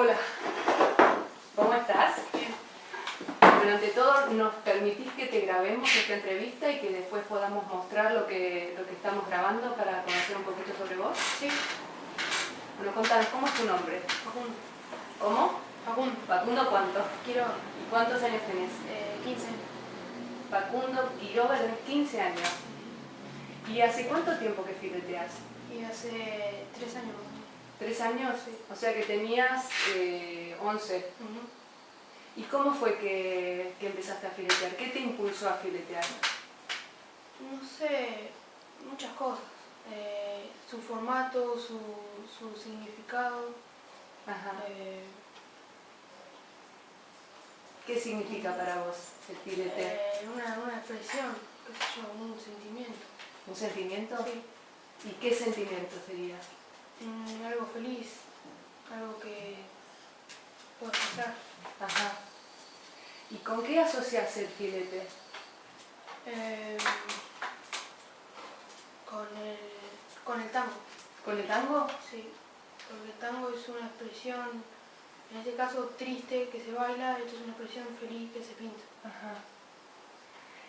Hola, ¿cómo estás? Bien. Bueno, ante todo, ¿nos permitís que te grabemos esta entrevista y que después podamos mostrar lo que estamos grabando para conocer un poquito sobre vos? Sí. Bueno, contanos, ¿cómo es tu nombre? Facundo. ¿Cómo? Facundo. Facundo, ¿cuánto? Quiroga. ¿Y cuántos años tenés? 15 años. Facundo Quiroga, tenés 15 años. ¿Y hace cuánto tiempo que fileteás? Y hace 3 años más o menos. ¿3 años? Sí. O sea que tenías 11. ¿Y cómo fue que empezaste a filetear? ¿Qué te impulsó a filetear? No sé, muchas cosas. Su formato, su significado. Ajá. ¿Qué significa para vos el fileteo? Una expresión, qué sé yo, un sentimiento. ¿Un sentimiento? Sí. ¿Y qué sentimiento sería? Algo feliz, algo que puedo pasar. Ajá. ¿Y con qué asocias el filete? Con el tango. ¿Con el tango? Sí, porque el tango es una expresión, en este caso triste, que se baila, esto es una expresión feliz que se pinta. Ajá.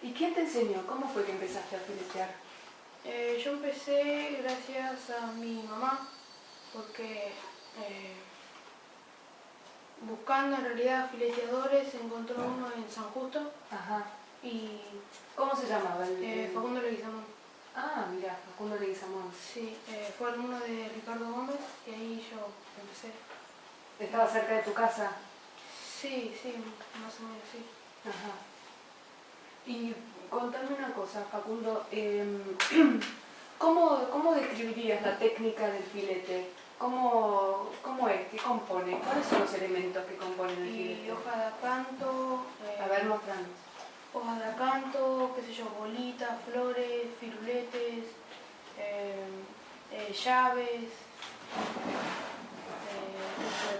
¿Y quién te enseñó? ¿Cómo fue que empezaste a filetear? Yo empecé gracias a mi mamá, porque buscando en realidad fileteadores encontró uno en San Justo. Ajá. Y ¿Cómo se llamaba el...? Facundo Leguizamón. Ah, mira, Facundo Leguizamón. Sí, fue alumno de Ricardo Gómez y ahí yo empecé. ¿Estaba cerca de tu casa? Sí, más o menos sí. Ajá. Y contame una cosa, Facundo, ¿cómo describirías la técnica del filete? ¿Cómo es? ¿Qué compone? ¿Cuáles son los elementos que componen el filete? Y hoja de acanto. A ver, mostrando. Hoja de acanto, qué sé yo, bolitas, flores, firuletes, llaves,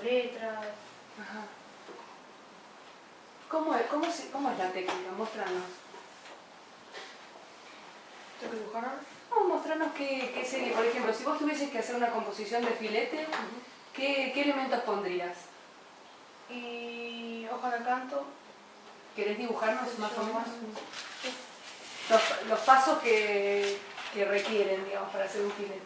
letras. Ajá. ¿Cómo es la técnica? Mostranos. ¿Tengo que dibujar ahora? No, mostranos qué sería. Por ejemplo, si vos tuvieses que hacer una composición de filete, ¿qué elementos pondrías? Y hoja de acanto. ¿Querés dibujarnos más o menos Sí. los pasos que requieren, digamos, para hacer un filete?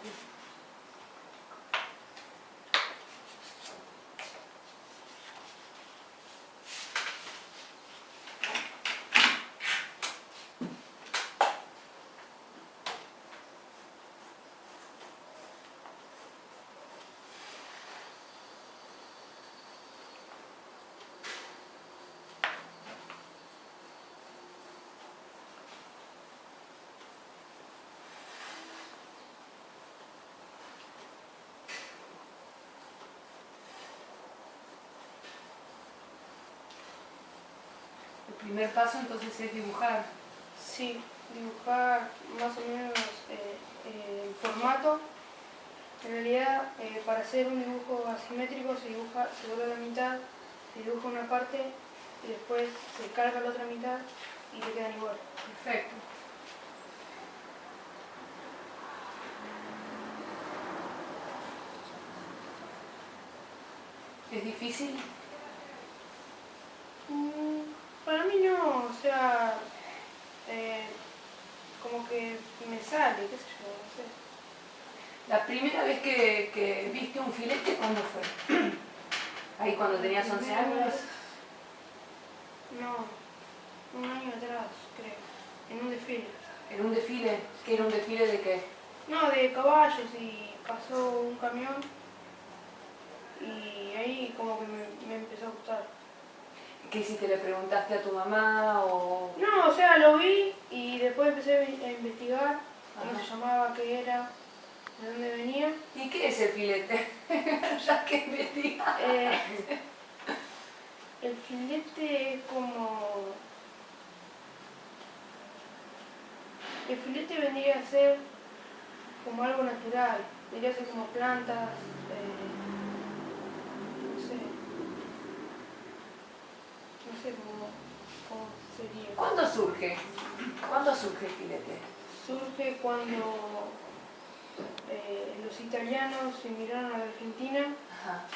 El primer paso entonces es dibujar. Sí, dibujar más o menos el formato. En realidad, para hacer un dibujo asimétrico se dobla la mitad, se dibuja una parte y después se carga la otra mitad y le quedan igual. Perfecto. ¿Es difícil? Para mí no, o sea, como que me sale, qué sé yo, no sé. La primera vez que viste un filete, ¿cuándo fue? Ahí cuando tenías 11 años. No, un año atrás, creo, en un desfile. ¿En un desfile? ¿Qué era un desfile de qué? No, de caballos y pasó un camión y ahí como que me empezó a gustar. ¿Qué hiciste? ¿Le preguntaste a tu mamá o...? No, o sea, lo vi y después empecé a investigar cómo Ajá. se llamaba, qué era, de dónde venía. ¿Y qué es el filete? Ya que investigas. El filete es como... El filete vendría a ser como algo natural, vendría a ser como plantas, no sé cómo sería. ¿Cuándo surge? ¿Cuándo surge el filete? Surge cuando los italianos emigraron a la Argentina Ajá.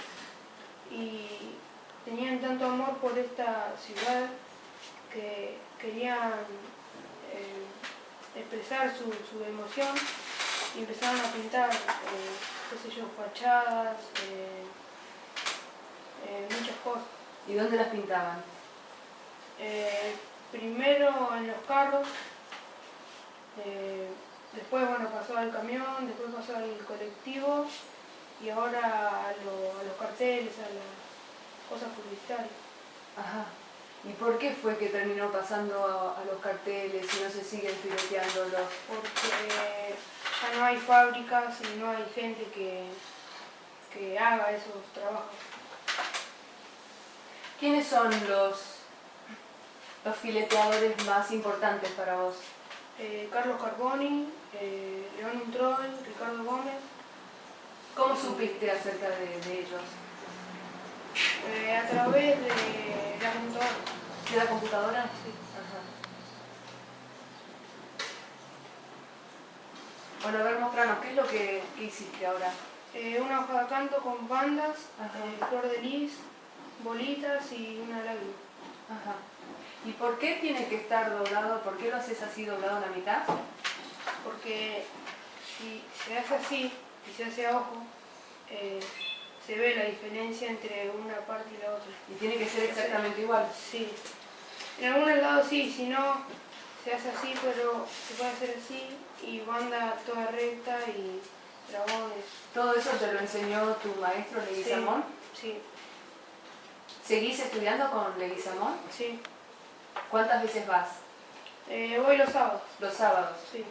y por esta ciudad que querían expresar su emoción y empezaron a pintar, qué sé yo, fachadas, muchas cosas. ¿Y dónde las pintaban? Primero en los carros, después bueno, pasó al camión, después pasó al colectivo y ahora a los carteles, a las cosas publicitarias. Ajá. ¿Y por qué fue que terminó pasando a los carteles y no se siguen fileteándolos? Porque ya no hay fábricas y no hay gente que haga esos trabajos. ¿Quiénes son los fileteadores más importantes para vos? Carlos Carboni, León Untroy, Ricardo Gómez. ¿Cómo supiste acerca de ellos? A través de la computadora. ¿De la computadora? Sí. Ajá. Bueno, a ver, mostranos, ¿qué es lo que hiciste ahora? Una hoja de canto con bandas, Ajá. flor de lis, bolitas y una lágrima. Ajá. ¿Y por qué tiene que estar doblado? ¿Por qué lo haces así doblado a la mitad? Porque si se hace así y se hace a ojo, se ve la diferencia entre una parte y la otra. ¿Y tiene que ser exactamente igual? Sí. En algunos lados sí, si no se hace así, pero se puede hacer así y banda toda recta y dragones. ¿Todo eso te lo enseñó tu maestro Leguizamón? Sí, ¿Seguís estudiando con Leguizamón? sí. ¿Cuántas veces vas? Voy los sábados. Los sábados. Sí.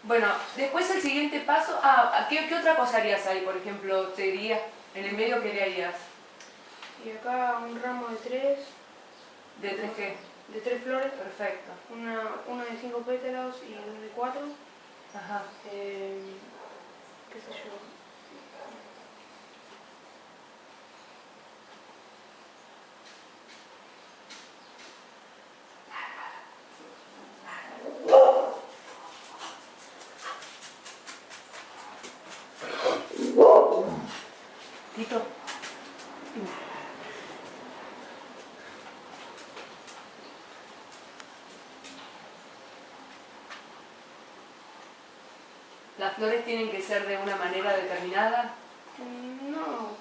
Bueno, después el siguiente paso, ¿qué otra cosa harías ahí? Por ejemplo, te dirías, en el medio, ¿qué le harías? Y acá un ramo de 3. ¿De tres qué? De 3 flores. Perfecto. Una de 5 pétalos y una de 4. Ajá. ¿Qué sé yo? Tito. ¿Las flores tienen que ser de una manera determinada? No.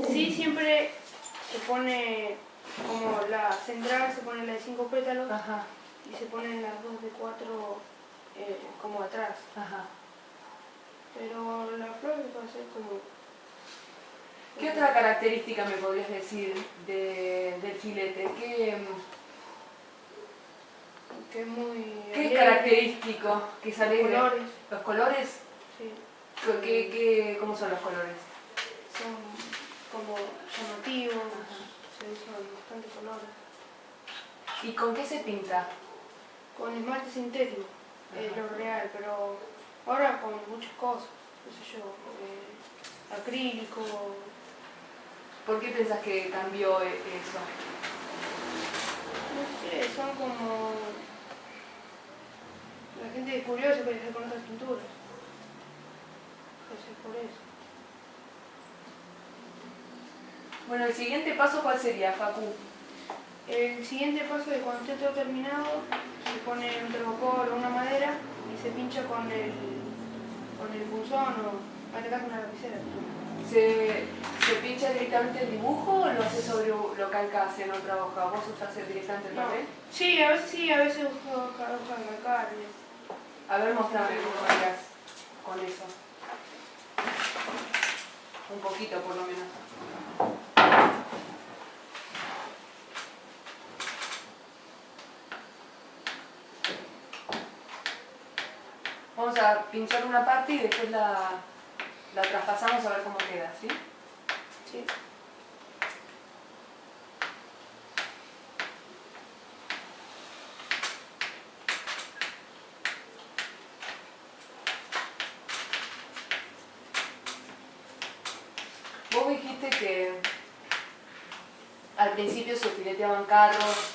Sí, siempre se pone como la central, se pone la de 5 pétalos Ajá. y se ponen las dos de 4 como atrás. Ajá. Pero la flor va a ser como... ¿Qué otra característica me podrías decir del filete? Que es muy... ¿Qué es característico? ¿Que es alegre? Los colores. ¿Los colores? Sí. ¿Cómo son los colores? Son como llamativos, se usan bastante colores. ¿Y con qué se pinta? Con esmalte sintético, lo real, pero ahora con muchas cosas, qué sé yo, acrílico. ¿Por qué pensás que cambió eso? No sé, son como... La gente descubrió eso que hacer con otras pinturas. Entonces por eso. Bueno, el siguiente paso, ¿cuál sería, Facu? El siguiente paso es cuando esté todo terminado, se pone un tergopol o una madera y se pincha con el punzón o en este caso una lapicera. ¿Se pincha directamente el dibujo o lo haces lo calcas en otra hoja? ¿Vos usás directamente el papel? Sí, a veces uso hoja de calcar. A ver, mostrame cómo harías con eso. Un poquito por lo menos. Vamos a pinchar una parte y después la traspasamos a ver cómo queda, ¿sí? Sí. Vos dijiste que al principio se fileteaban carros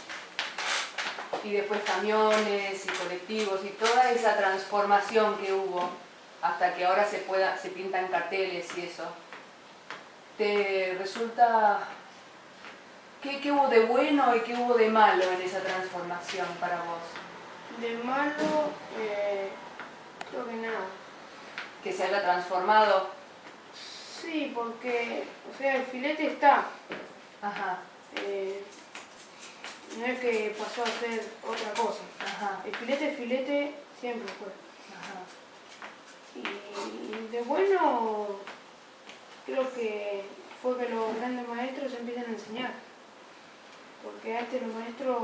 y después camiones y colectivos y toda esa transformación que hubo hasta que ahora se pintan carteles y eso. ¿Te resulta ¿Qué hubo de bueno y qué hubo de malo en esa transformación para vos? De malo, creo que nada. Que se haya transformado. Sí, porque, o sea, el filete está. Ajá, No es que pasó a ser otra cosa. ajá, El filete siempre fue. ajá. Y de bueno, creo que fue que los grandes maestros empiezan a enseñar. Porque antes los maestros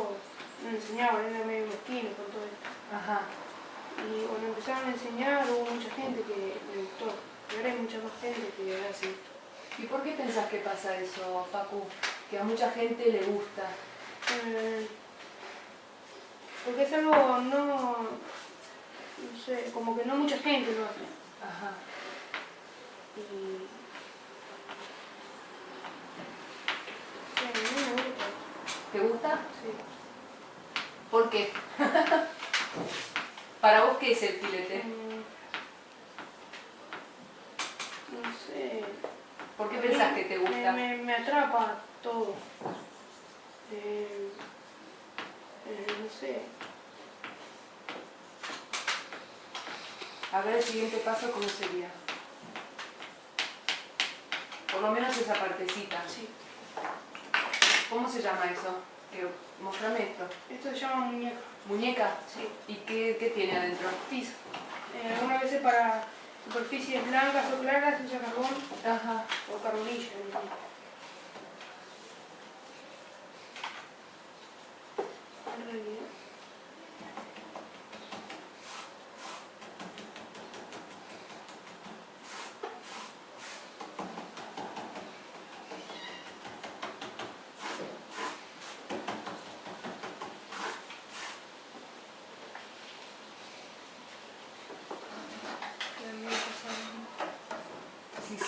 no enseñaban, eran medio mezquinos con todo esto. Ajá. Y cuando empezaron a enseñar hubo mucha gente que le gustó. Y ahora hay mucha más gente que hace esto. ¿Y por qué pensás que pasa eso, Facu? Que a mucha gente le gusta. Porque es algo no sé, como que no mucha gente lo hace. Ajá. Y sí, a mí me gusta. ¿Te gusta? Sí. ¿Por qué? ¿Para vos qué es el filete? No sé. ¿Por qué pensás que te gusta? Me atrapa todo. No sé. A ver el siguiente paso, ¿cómo sería? Por lo menos esa partecita. Sí. ¿Cómo se llama eso? Mostrame esto. Esto se llama muñeca. ¿Muñeca? Sí. ¿Y qué tiene adentro? Tiza. Algunas veces para superficies blancas o claras se usa carbón Ajá. o carbonilla. En realidad.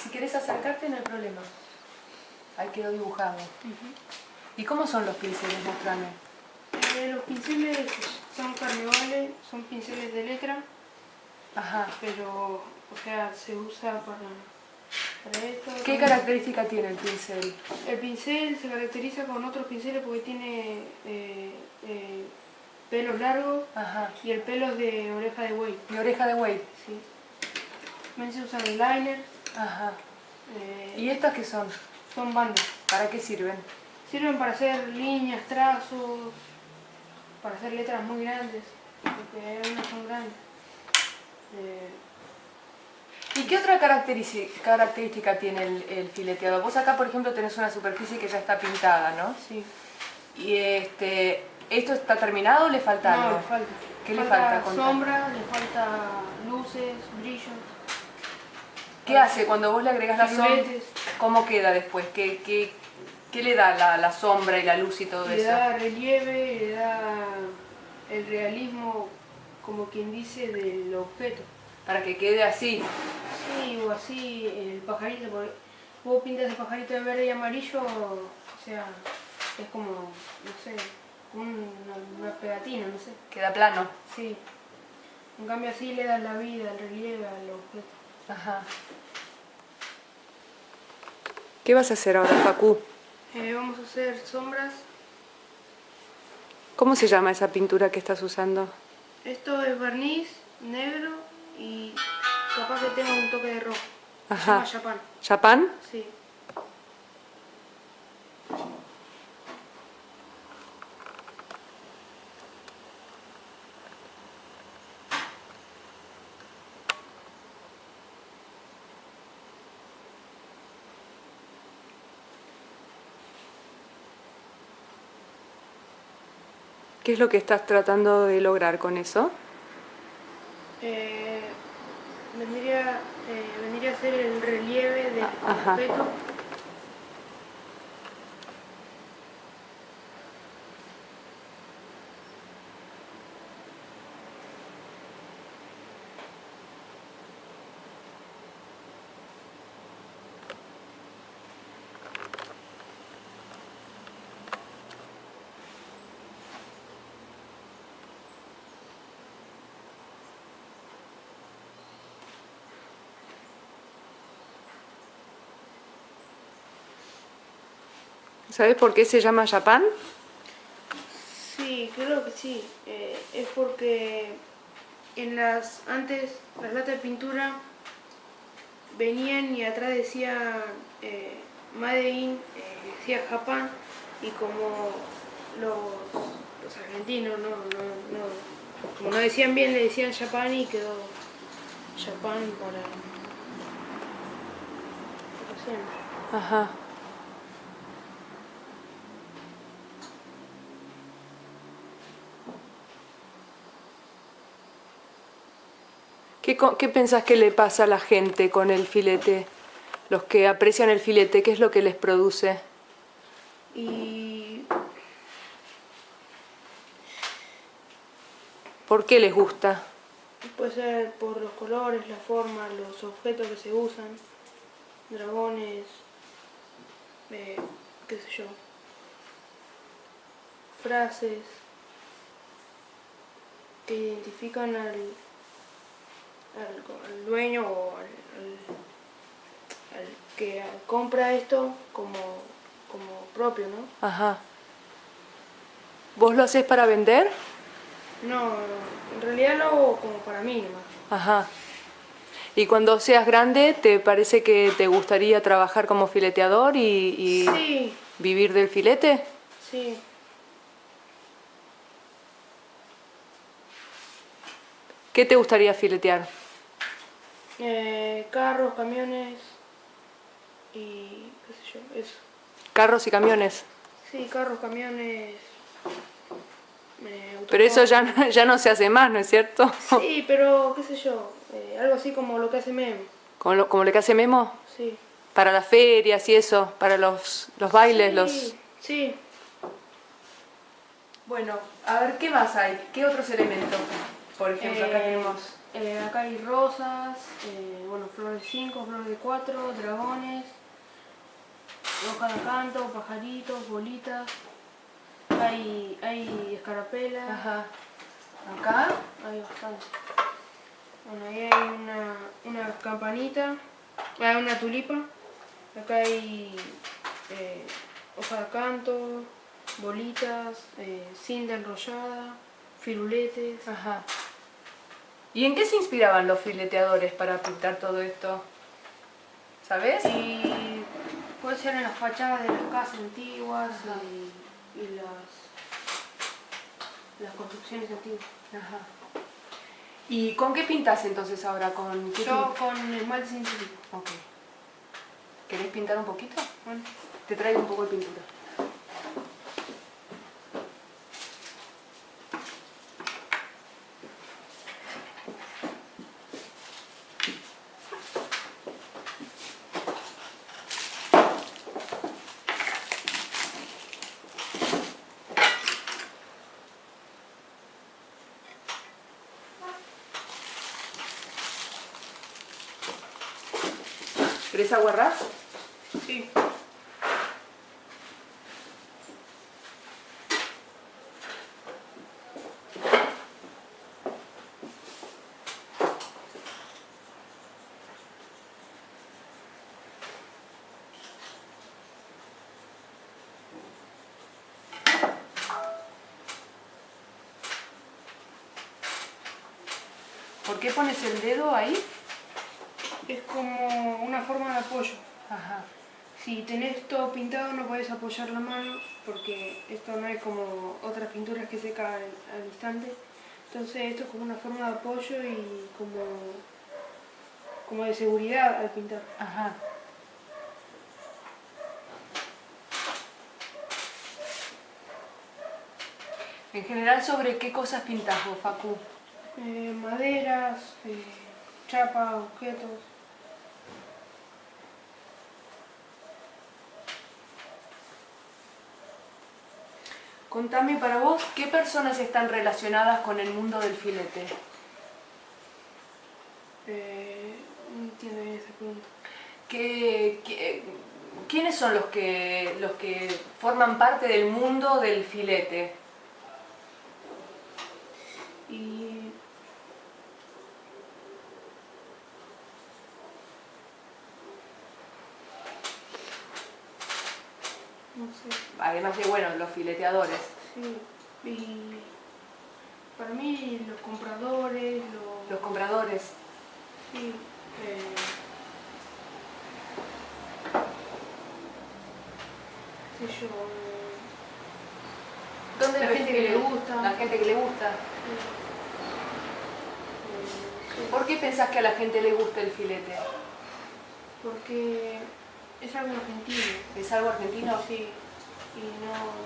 Si querés acercarte, no hay problema. Ahí quedó dibujado. ¿Y cómo son los pinceles? Mostrame. Los pinceles son carnavales, son pinceles de letra, Ajá. pero, o sea, se usa para esto. ¿Qué característica tiene el pincel? El pincel se caracteriza con otros pinceles porque tiene pelos largos. Ajá. Y el pelo es de oreja de buey. ¿De oreja de buey? Sí. También se usa el liner. Ajá. ¿Y estas qué son? Son bandas. ¿Para qué sirven? Sirven para hacer líneas, trazos, para hacer letras muy grandes, porque algunas son grandes. ¿Y qué otra característica tiene el fileteado? Vos acá, por ejemplo, tenés una superficie que ya está pintada, ¿no? Sí. ¿Y esto está terminado o le falta algo? No, le falta. ¿Qué le falta? Sombra, le falta luces, brillos. ¿Qué hace cuando vos le agregás la sombra? Siluetes. ¿Cómo queda después? ¿Qué le da la sombra y la luz y todo Le eso? da relieve, le da el realismo, como quien dice, del objeto. Para que quede así. Sí, o así el pajarito, porque vos pintas el pajarito de verde y amarillo, o sea, es como, no sé, una pegatina, no sé. Queda plano. Sí. En cambio así le das la vida, el relieve al objeto. Ajá. ¿Qué vas a hacer ahora, Facu? Vamos a hacer sombras. ¿Cómo se llama esa pintura que estás usando? Esto es barniz negro y capaz que tenga un toque de rojo. Ajá. Se llama Japan. ¿Chapán? Sí. ¿Qué es lo que estás tratando de lograr con eso? Vendría a ser el relieve del Ajá. objeto. ¿Sabes por qué se llama Japán? Sí, creo que sí. Es porque antes las latas de pintura venían y atrás decía Made in, decía Japán, y como los argentinos como no decían bien, le decían Japán y quedó Japán para siempre. Ajá. ¿Qué pensás que le pasa a la gente con el filete? Los que aprecian el filete, ¿qué es lo que les produce? Y ¿Por qué les gusta? puede ser por los colores, la forma, los objetos que se usan, dragones, qué sé yo, frases que identifican al dueño o al que compra esto como propio, ¿no? Ajá. ¿Vos lo haces para vender? No, en realidad lo hago como para mí nomás. Ajá. ¿Y cuando seas grande, te parece que te gustaría trabajar como fileteador y Sí, vivir del filete? sí. ¿Qué te gustaría filetear? Carros, camiones y qué sé yo, eso. Carros y camiones. Sí, carros, camiones, Pero eso automóviles. ya no se hace más, ¿no es cierto? Sí, pero qué sé yo, algo así como lo que hace Mem. Como lo que hace Memo. Sí. Para las ferias y eso, para los bailes, los... Sí, sí. Bueno, a ver, ¿qué más hay? ¿Qué otros elementos? Por ejemplo, acá tenemos... Acá hay rosas, bueno, flores 5, flores de 4, dragones, hoja de canto, pajaritos, bolitas. Hay escarapelas. Ajá. Acá. Hay bastante. Bueno, ahí hay una campanita, una tulipa. Acá hay hoja de canto, bolitas, cinta enrollada, firuletes. Ajá. ¿Y en qué se inspiraban los fileteadores para pintar todo esto? ¿Sabes? Y puede ser en las fachadas de las casas antiguas y las construcciones antiguas. Ajá. ¿Y con qué pintas entonces ahora? ¿Con qué Yo con esmalte sintético. Ok. ¿Querés pintar un poquito? Bueno, Te traigo un poco de pintura. ¿Querés aguarrás? sí. ¿Por qué pones el dedo ahí? Es como una forma de apoyo. Ajá. Si tenés todo pintado no podés apoyar la mano porque esto no es como otras pinturas que secan al instante. Entonces esto es como una forma de apoyo y como de seguridad al pintar. Ajá. En general, ¿sobre qué cosas pintas vos, Facu? Maderas, chapas, objetos. Contame para vos, ¿qué personas están relacionadas con el mundo del filete? No entiendo bien esa pregunta. ¿Quiénes son los que forman parte del mundo del filete? Y No sé. Además de, bueno, los fileteadores. Sí. Y para mí los compradores, Los compradores. sí, qué sé yo, ¿Dónde la ves gente que le gusta. La gente que le gusta. Sí. ¿Por qué pensás que a la gente le gusta el filete? Porque es algo argentino, ¿Es algo argentino? sí, y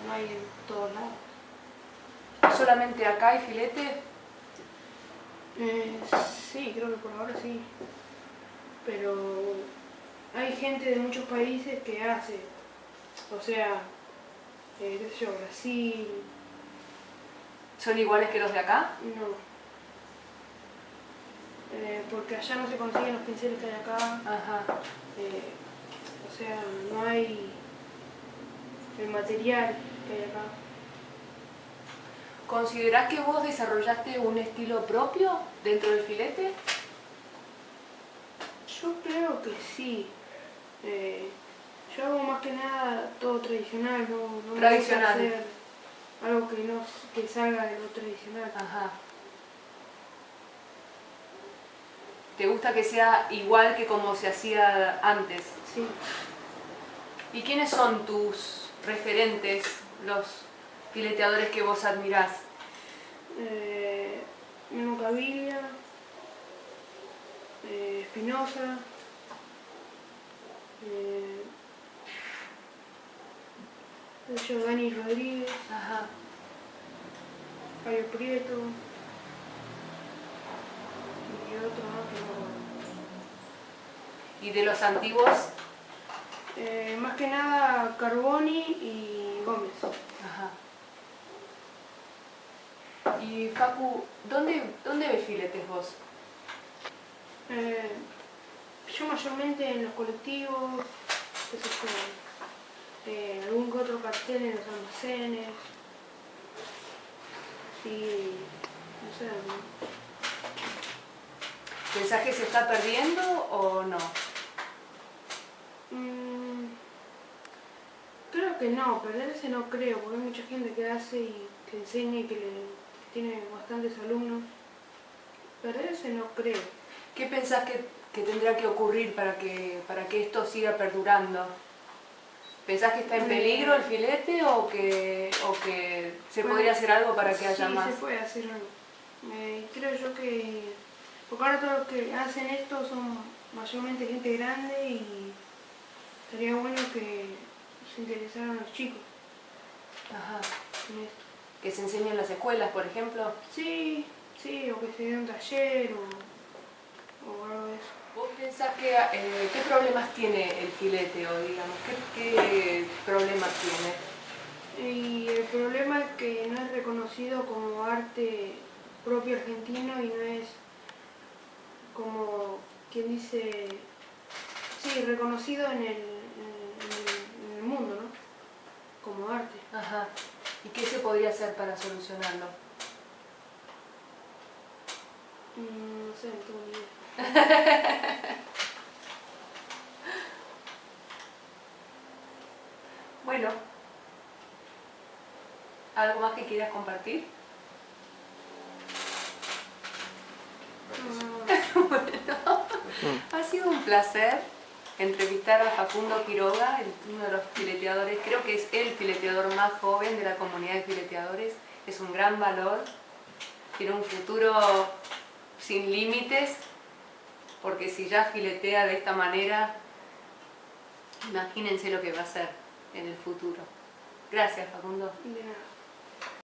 no hay en todos lados. ¿Solamente acá hay filete? Sí, creo que por ahora sí, pero hay gente de muchos países que hace, o sea, qué sé yo, Brasil, ¿Son iguales que los de acá? no, porque allá no se consiguen los pinceles que hay acá, Ajá. o sea, no hay el material que hay acá. ¿Considerás que vos desarrollaste un estilo propio dentro del filete? Yo creo que sí. Yo hago más que nada todo tradicional, no me gusta Tradicional. hacer algo que no que salga de lo tradicional. Ajá. ¿Te gusta que sea igual que como se hacía antes? Sí. ¿Y quiénes son tus referentes, los fileteadores que vos admirás? Memo Caviglia, Espinosa, Dani Rodríguez, Ajá. Fabio Prieto y otro más que no recuerdo. ¿Y de los antiguos? Más que nada Carboni y Gómez. Ajá. Y Facu, ¿dónde ves filetes vos? Yo mayormente en los colectivos, qué sé yo, algún que otro cartel en los almacenes y no sé. ¿Pensás que se está perdiendo o no? Creo que no, perderse no creo, porque hay mucha gente que hace y que enseña y que tiene bastantes alumnos. Perderse no creo. ¿Qué pensás que tendrá que ocurrir para que esto siga perdurando? ¿Pensás que está en peligro el filete o que se podría hacer algo para que haya más? Sí, se puede hacer algo. Creo yo que... Porque ahora todos los que hacen esto son mayormente gente grande y estaría bueno que se interesaran los chicos Ajá. en esto. ¿Que se enseñe en las escuelas, por ejemplo? Sí, o que se dé un taller o algo de eso. ¿Vos pensás que qué problemas tiene el filete o digamos, qué problemas tiene? Y el problema es que no es reconocido como arte propio argentino y no es como quien dice, sí, reconocido en el mundo, ¿no? Como arte. Ajá. ¿Y qué se podría hacer para solucionarlo? No sé, no tengo ni idea. Bueno, ¿algo más que quieras compartir? Ha sido un placer entrevistar a Facundo Quiroga, uno de los fileteadores, creo que es el fileteador más joven de la comunidad de fileteadores. Es un gran valor, tiene un futuro sin límites, porque si ya filetea de esta manera, imagínense lo que va a hacer en el futuro. Gracias, Facundo. De nada.